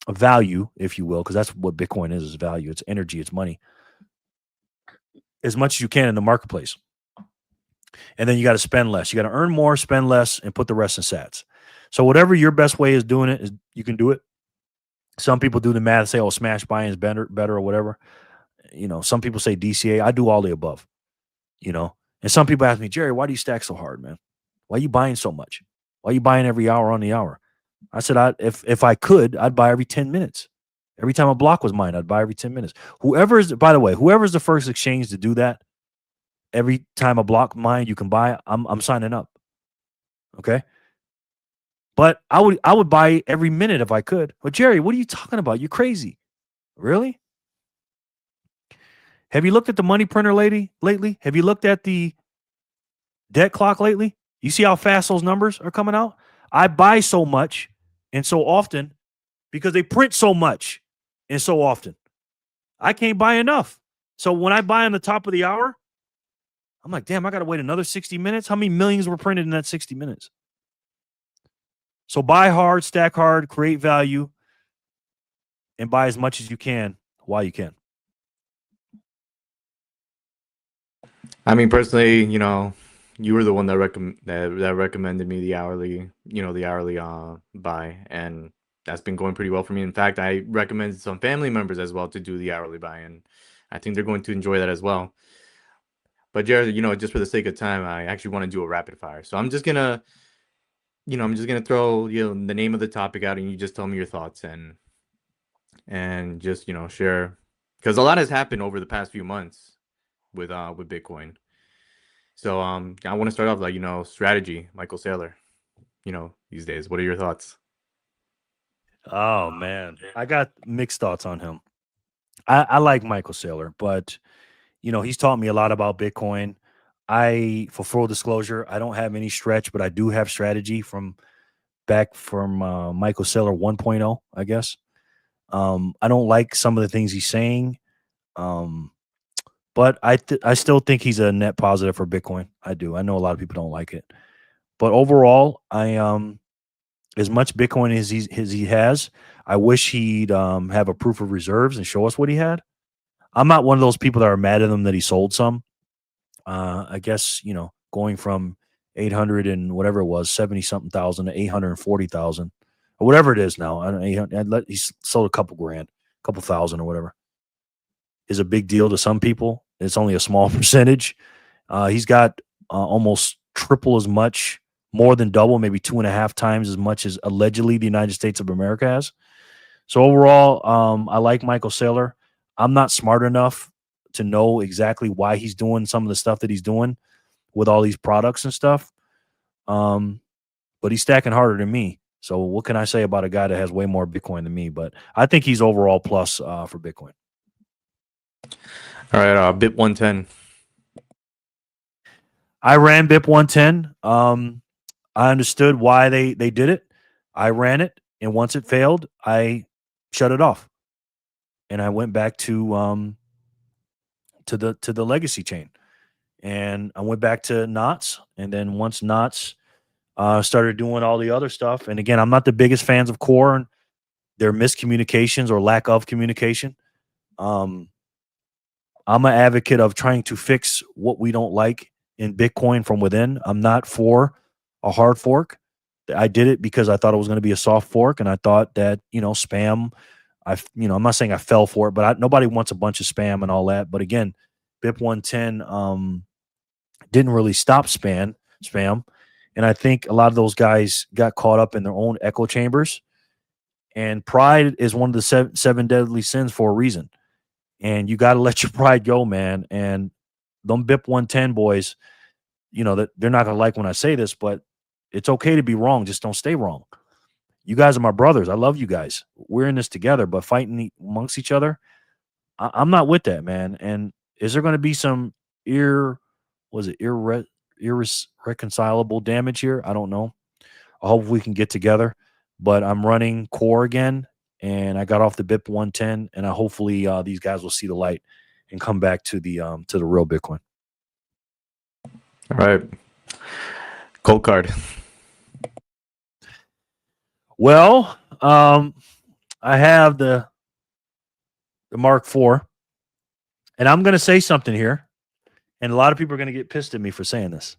value, if you will, because that's what Bitcoin is value. It's energy, it's money. As much as you can in the marketplace. And then you got to spend less. You got to earn more, spend less, and put the rest in sats. So whatever your best way is doing it, is you can do it. Some people do the math, say, oh, smash buying is better or whatever. Some people say DCA. I do all the above, And some people ask me, Jerry, why do you stack so hard, man? Why are you buying so much? Why are you buying every hour on the hour? I said, if I could, I'd buy every 10 minutes. Every time a block was mined, I'd buy every 10 minutes. Whoever's the first exchange to do that, every time a block mined you can buy, I'm signing up. Okay. But I would buy every minute if I could. But Jerry, what are you talking about? You're crazy. Really? Have you looked at the money printer lately? Have you looked at the debt clock lately? You see how fast those numbers are coming out? I buy so much and so often because they print so much and so often. I can't buy enough. So when I buy on the top of the hour, I'm like, damn, I got to wait another 60 minutes. How many millions were printed in that 60 minutes? So buy hard, stack hard, create value, and buy as much as you can while you can. I mean, personally, you were the one that recommended me the hourly, buy, and that's been going pretty well for me. In fact, I recommended some family members as well to do the hourly buy, and I think they're going to enjoy that as well. But Jared, just for the sake of time, I actually want to do a rapid fire. So I'm just gonna throw the name of the topic out, and you just tell me your thoughts and just share, because a lot has happened over the past few months with Bitcoin. So I want to start off like strategy, Michael Saylor. These days, what are your thoughts? Oh man, I got mixed thoughts on him. I like Michael Saylor, but he's taught me a lot about Bitcoin. For full disclosure, I don't have any stretch, but I do have strategy from Michael Saylor 1.0, I guess. I don't like some of the things he's saying, but I still think he's a net positive for Bitcoin. I do. I know a lot of people don't like it, but overall, as much Bitcoin as he has, I wish he'd have a proof of reserves and show us what he had. I'm not one of those people that are mad at him that he sold some. I guess, going from 800 and whatever it was, 70 something thousand to 840,000 or whatever it is now. I don't know. He sold a couple grand, a couple thousand or whatever, is a big deal to some people. It's only a small percentage. He's got almost triple as much, more than double, maybe 2.5 times as much as allegedly the United States of America has. So overall, I like Michael Saylor. I'm not smart enough to know exactly why he's doing some of the stuff that he's doing with all these products and stuff. But he's stacking harder than me. So what can I say about a guy that has way more Bitcoin than me? But I think he's overall plus for Bitcoin. All right, bit 110. I ran BIP 110. I understood why they did it. I ran it, and once it failed, I shut it off, and I went back to the legacy chain, and I went back to Knots, and then once Knots started doing all the other stuff, and again, I'm not the biggest fans of Core and their miscommunications or lack of communication. Um, I'm an advocate of trying to fix what we don't like in Bitcoin from within. I'm not for a hard fork. I did it because I thought it was going to be a soft fork, and I thought that spam. I'm not saying I fell for it, but nobody wants a bunch of spam and all that. But again, BIP 110 didn't really stop spam, and I think a lot of those guys got caught up in their own echo chambers. And pride is one of the seven deadly sins for a reason. And you got to let your pride go, man. And them BIP 110 boys, that they're not going to like when I say this, but it's okay to be wrong. Just don't stay wrong. You guys are my brothers. I love you guys. We're in this together, but fighting amongst each other, I'm not with that, man. And is there going to be some irreconcilable damage here? I don't know. I hope we can get together. But I'm running Core again, and I got off the BIP 110, and hopefully these guys will see the light and come back to the real Bitcoin. All right. Coldcard. Well, I have the Mark IV, and I'm going to say something here, and a lot of people are going to get pissed at me for saying this.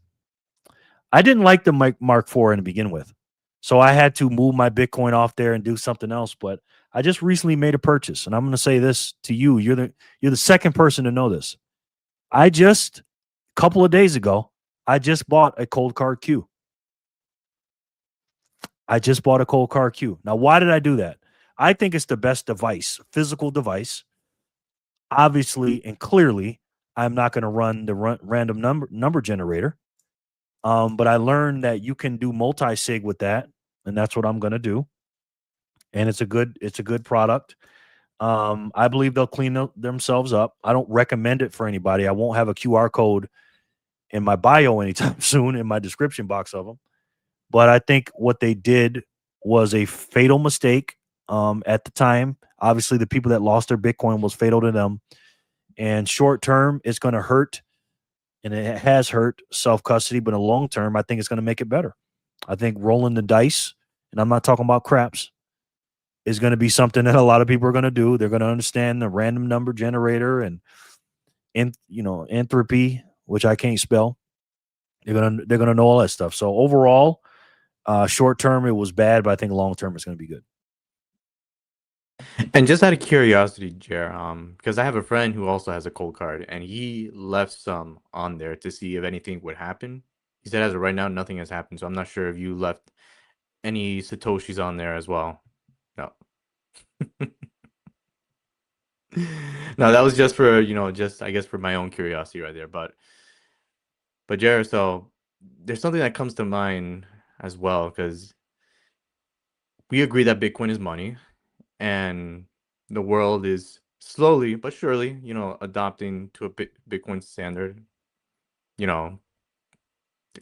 I didn't like the Mark IV to begin with, so I had to move my Bitcoin off there and do something else. But I just recently made a purchase, and I'm going to say this to you: you're the second person to know this. A couple of days ago, I just bought a Coldcard Q. Now, why did I do that? I think it's the best device, physical device. Obviously and clearly, I'm not going to run the random number generator. But I learned that you can do multi-sig with that, and that's what I'm going to do. And it's a good product. I believe they'll clean themselves up. I don't recommend it for anybody. I won't have a QR code in my bio anytime soon in my description box of them. But I think what they did was a fatal mistake at the time. Obviously, the people that lost their Bitcoin was fatal to them. And short term, it's going to hurt, and it has hurt self-custody. But in the long term, I think it's going to make it better. I think rolling the dice, and I'm not talking about craps, is going to be something that a lot of people are going to do. They're going to understand the random number generator and entropy, which I can't spell. They're gonna know all that stuff. So overall, short term it was bad, but I think long term it's going to be good. And just out of curiosity, Jer, because I have a friend who also has a Coldcard, and he left some on there to see if anything would happen. He said as of right now, nothing has happened. So I'm not sure if you left any Satoshis on there as well. No. No, that was just for, just I guess for my own curiosity right there. But Jared, so there's something that comes to mind as well, because we agree that Bitcoin is money, and the world is slowly but surely, adopting to a Bitcoin standard.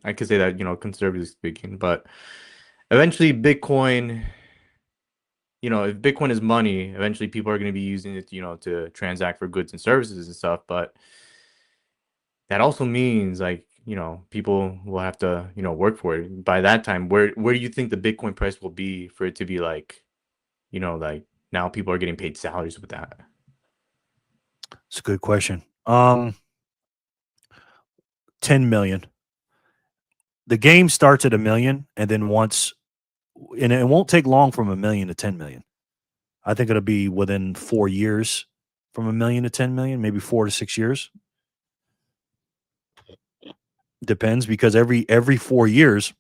I could say that, conservatively speaking, but eventually Bitcoin, if Bitcoin is money, eventually people are going to be using it, to transact for goods and services and stuff. But that also means people will have to, work for it. By that time, where do you think the Bitcoin price will be for it to be like now people are getting paid salaries with that? It's a good question. 10 million. The game starts at $1 million, and then and it won't take long from $1 million to 10 million. I think it'll be within 4 years from $1 million to 10 million, maybe 4 to 6 years. Depends, because every 4 years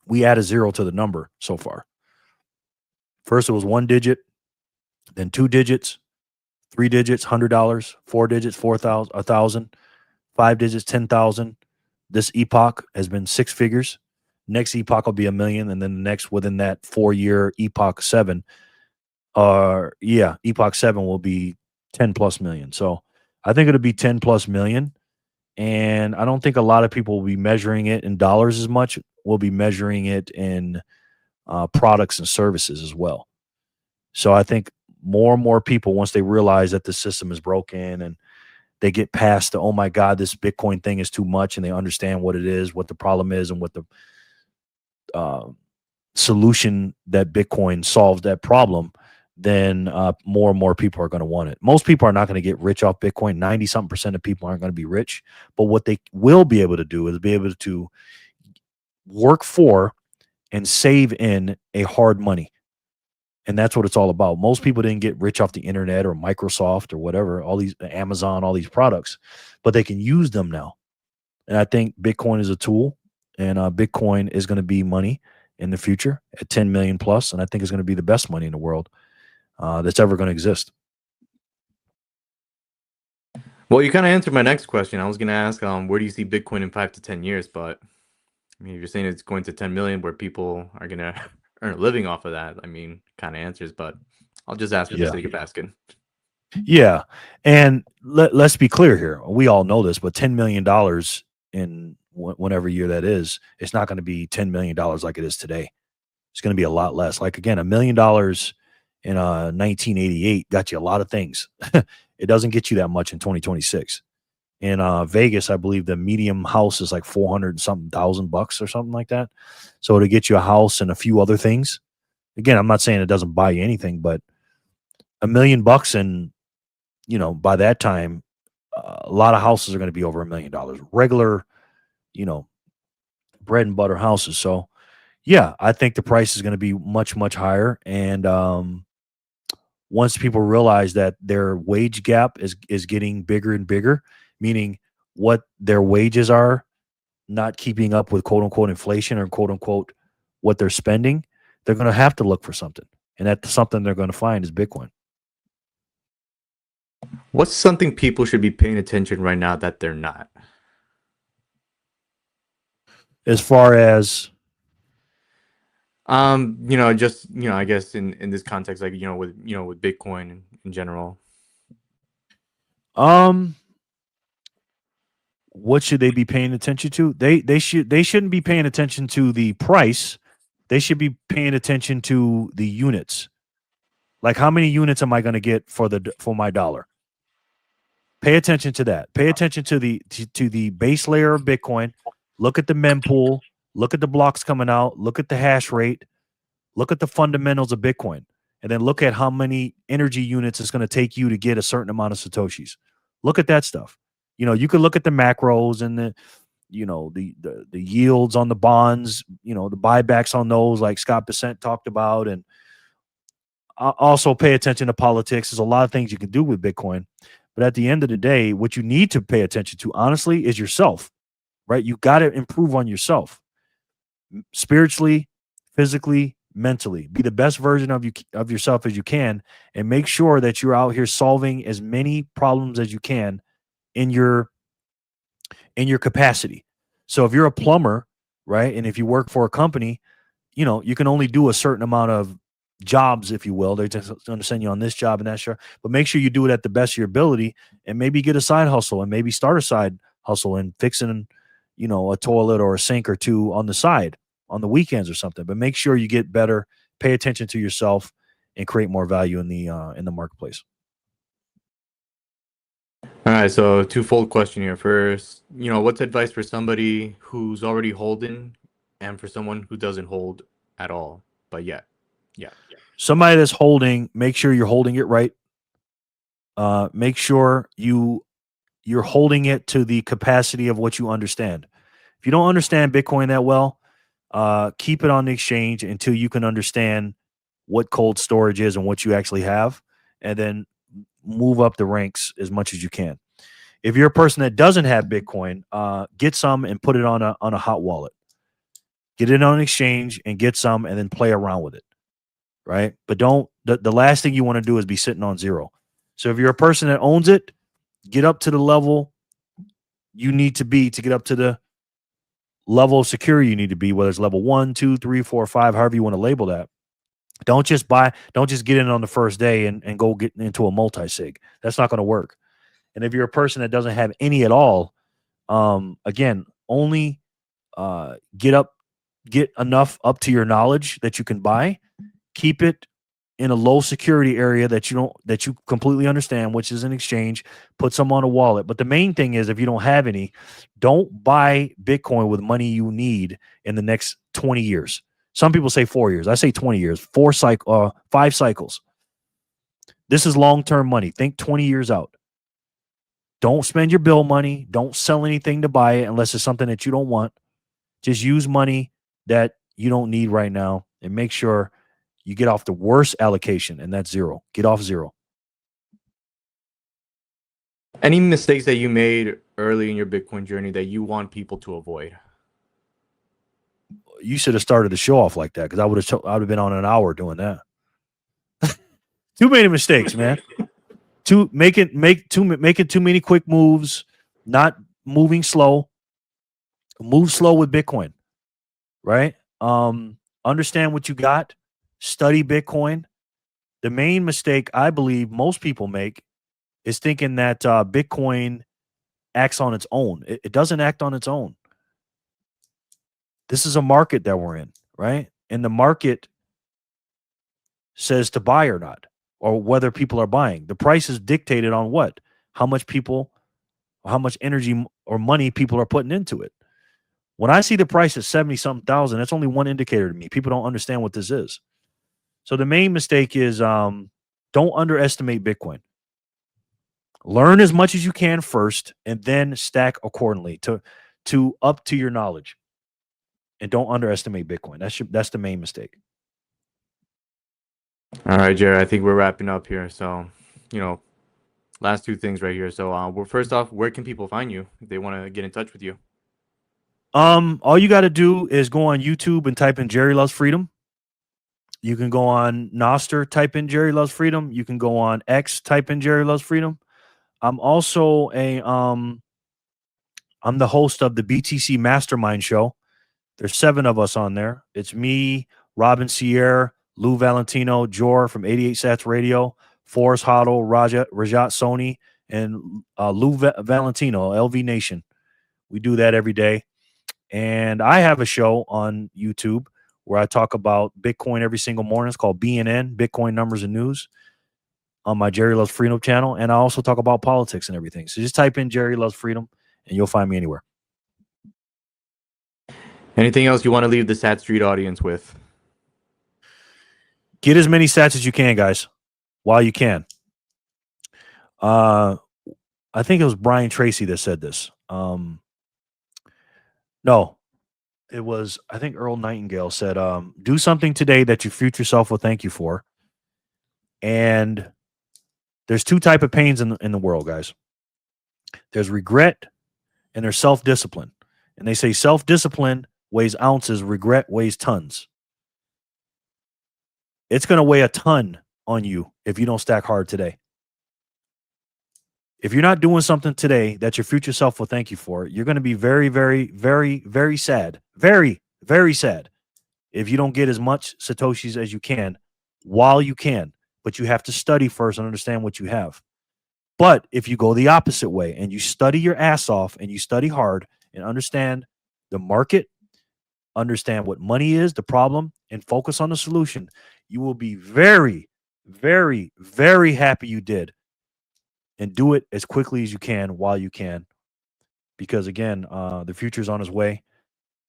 we add a zero to the number so far. First it was 1 digit, then 2 digits, 3 digits, $100, 4 digits, 4,000, 1,000, 5 digits, 10,000. This epoch has been 6 figures. Next epoch will be $1 million, and then the next within that 4-year epoch 7, epoch 7 will be 10 plus million. So I think it'll be 10 plus million, And I don't think a lot of people will be measuring it in dollars as much. We'll be measuring it in products and services as well. So I think more and more people, once they realize that the system is broken and they get past the, oh my God, this Bitcoin thing is too much, and they understand what it is, what the problem is, and what the uh, solution that Bitcoin solves that problem, then more and more people are going to want it. Most people are not going to get rich off Bitcoin. 90 something percent of people aren't going to be rich. But what they will be able to do is be able to work for and save in a hard money. And that's what it's all about. Most people didn't get rich off the internet or Microsoft or whatever, all these Amazon, all these products, but they can use them now. And I think Bitcoin is a tool, and Bitcoin is going to be money in the future at 10 million plus. And I think it's going to be the best money in the world that's ever going to exist. Well, you kind of answered my next question. I was going to ask, where do you see Bitcoin in 5 to 10 years? But I mean, if you're saying it's going to 10 million, where people are going to earn a living off of that, I mean, kind of answers. But I'll just ask for the sake of asking. Yeah. And let's be clear here. We all know this, but $10 million in whatever year that is, it's not going to be $10 million like it is today. It's going to be a lot less. Like, again, $1 million in 1988 got you a lot of things. It doesn't get you that much in 2026. In Vegas, I believe the medium house is like 400 and something $1,000 or something like that. So to get you a house and a few other things, again, I'm not saying it doesn't buy you anything, but $1 million, and by that time, a lot of houses are going to be over $1 million. Regular, bread and butter houses. So yeah, I think the price is going to be much, much higher. And once people realize that their wage gap is getting bigger and bigger, meaning what their wages are not keeping up with quote unquote inflation or quote unquote what they're spending, they're going to have to look for something. And that something they're going to find is Bitcoin. What's something people should be paying attention right now that they're not? As far as just I guess in this context, like with Bitcoin in general. What should they be paying attention to? They shouldn't be paying attention to the price. They should be paying attention to the units. Like, how many units am I going to get for my dollar? Pay attention to that. Pay attention to the base layer of Bitcoin. Look at the mempool. Look at the blocks coming out. Look at the hash rate. Look at the fundamentals of Bitcoin, and then look at how many energy units it's going to take you to get a certain amount of Satoshis. Look at that stuff. You can look at the macros and the yields on the bonds, the buybacks on those, like Scott Bessent talked about, and also pay attention to politics. There's a lot of things you can do with Bitcoin, but at the end of the day, what you need to pay attention to, honestly, is yourself, right? You got to improve on yourself, spiritually, physically, mentally. Be the best version of yourself as you can, and make sure that you're out here solving as many problems as you can in your capacity. So if you're a plumber, right, and if you work for a company, you can only do a certain amount of jobs, if you will. They're just going to send you on this job and that job, but make sure you do it at the best of your ability, and maybe get a side hustle, and maybe start a side hustle and fixing a toilet or a sink or two on the side on the weekends or something. But make sure you get better, pay attention to yourself, and create more value in the marketplace. All right, so twofold question here. First, what's advice for somebody who's already holding, and for someone who doesn't hold at all, but yeah. Somebody that's holding, make sure you're holding it right. Make sure you're holding it to the capacity of what you understand. If you don't understand Bitcoin that well, keep it on the exchange until you can understand what cold storage is and what you actually have, and then move up the ranks as much as you can. If you're a person that doesn't have Bitcoin, get some and put it on a hot wallet. Get it on an exchange and get some, and then play around with it, right? But the last thing you want to do is be sitting on zero. So if you're a person that owns it, get up to the level you need to be to get up to the level of security you need to be, whether it's level 1, 2, 3, 4, 5, however you want to label that. Don't just get in on the first day and go get into a multi-sig. That's not going to work. And if you're a person that doesn't have any at all, Again, only get enough up to your knowledge that you can buy. Keep it in a low security area that you completely understand, which is an exchange. Put some on a wallet. But the main thing is, if you don't have any, don't buy Bitcoin with money you need in the next 20 years. Some people say 4 years. I say 20 years. 5 cycles. This is long-term money. Think 20 years out. Don't spend your bill money. Don't sell anything to buy it unless it's something that you don't want. Just use money that you don't need right now, and make sure you get off the worst allocation, and that's zero. Get off zero. Any mistakes that you made early in your Bitcoin journey that you want people to avoid? You should have started the show off like that, because I would have been on an hour doing that. Too many mistakes, man. Making too many quick moves, not moving slow. Move slow with Bitcoin, right? Understand what you got. Study Bitcoin. The main mistake I believe most people make is thinking that Bitcoin acts on its own. It doesn't act on its own. This is a market that we're in, right? And the market says to buy or not, or whether people are buying. The price is dictated on what? How much energy or money people are putting into it. When I see the price at 70-something thousand, that's only one indicator to me. People don't understand what this is. So the main mistake is don't underestimate Bitcoin. Learn as much as you can first, and then stack accordingly to up to your knowledge. And don't underestimate Bitcoin. That's the main mistake. All right, Jerry, I think we're wrapping up here. So, last two things right here. So, first off, where can people find you if they want to get in touch with you? All you got to do is go on YouTube and type in Jerry Loves Freedom. You can go on Nostr, type in Jerry Loves Freedom. You can go on X, type in Jerry Loves Freedom. I'm also I'm the host of the BTC Mastermind Show. There's 7 of us on there. It's me, Robin Sierra, Lou Valentino, Jor from 88 Sats Radio, Forrest Hoddle, Rajat Soni, and Lou Valentino, LV Nation. We do that every day. And I have a show on YouTube where I talk about Bitcoin every single morning. It's called BNN, Bitcoin Numbers and News, on my Jerry Loves Freedom channel. And I also talk about politics and everything. So just type in Jerry Loves Freedom and you'll find me anywhere. Anything else you want to leave the Sat Street audience with? Get as many sats as you can, guys, while you can. I think it was Brian Tracy that said this. No, it was, I think Earl Nightingale said, do something today that your future self will thank you for. And there's 2 types of pains in the world, guys. There's regret and there's self-discipline. And they say self-discipline weighs ounces, regret weighs tons. It's going to weigh a ton on you if you don't stack hard today. If you're not doing something today that your future self will thank you for, you're going to be very, very, very, very sad. Very, very sad if you don't get as much Satoshis as you can while you can. But you have to study first and understand what you have. But if you go the opposite way and you study your ass off and you study hard and understand the market, understand what money is, the problem, and focus on the solution, you will be very, very, very happy you did. And do it as quickly as you can while you can. Because again, the future is on its way.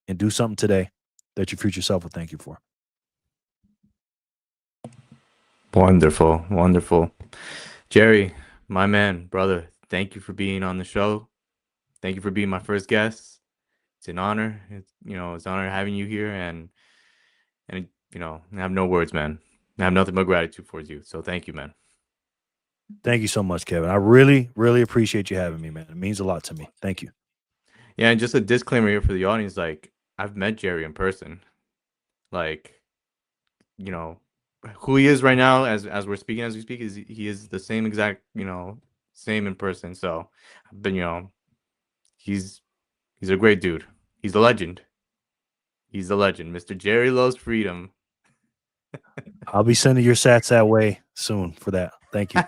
And do something today that your future self will thank you for. Wonderful. Wonderful. Jerry, my man, brother, thank you for being on the show. Thank you for being my first guest. It's an honor. It's an honor having you here, and I have no words, man. I have nothing but gratitude for you. So thank you, man. Thank you so much, Kevin. I really, really appreciate you having me, man. It means a lot to me. Thank you. Yeah, and just a disclaimer here for the audience, like, I've met Jerry in person. Like, who he is right now as we speak, is he is the same exact, same in person. So, but he's a great dude. He's a legend. He's the legend. Mr. Jerry Loves Freedom. I'll be sending your sats that way soon for that. Thank you.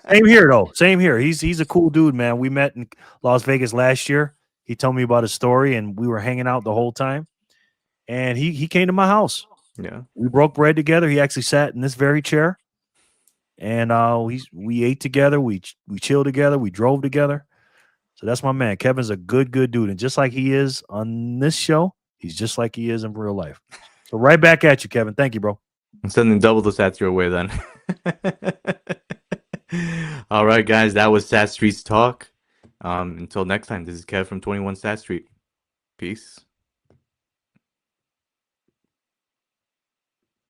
Same here, though. Same here. He's a cool dude, man. We met in Las Vegas last year. He told me about his story, and we were hanging out the whole time. And he came to my house. Yeah. We broke bread together. He actually sat in this very chair, and we ate together. We chilled together. We drove together. So that's my man. Kevin's a good dude, and just like he is on this show, he's just like he is in real life. So right back at you, Kevin. Thank you, bro. I'm sending double the sats your way then. All right, guys, that was Sat Street's talk. Until next time, this is Kev from 21 Sat Street. Peace.